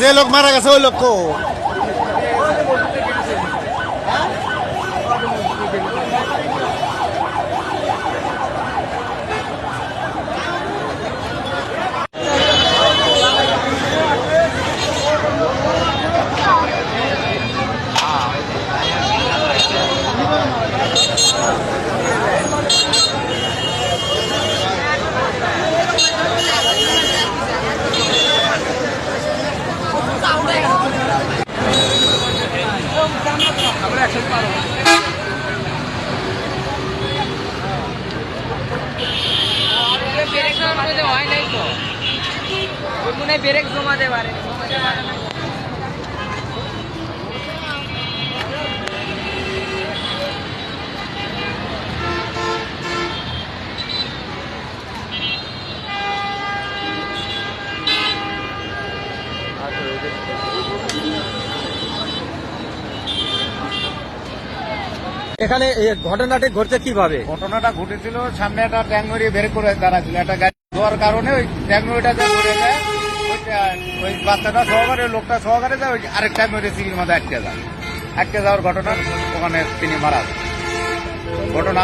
যে লোক মারা গেছে ওই লোক কো ব্রেক জমাতে পারে এখানে ঘটনাটি ঘটছে কিভাবে? ঘটনাটা ঘটেছিল, সামনে একটা ট্যাঙ্গরি বের করে দাঁড়াছিল, একটা গাড়ি দেওয়ার কারণে ওই ট্যাঙ্গরিটা যে ঘুরে যায়, ওই বাচ্চাটা সহকারে, লোকটা সহকারে যায়, ওই আরেক ট্যাঙ্গরি সিগির মধ্যে আটকে যাওয়ার ঘটনা, ওখানে তিনি মারা যান। ঘটনা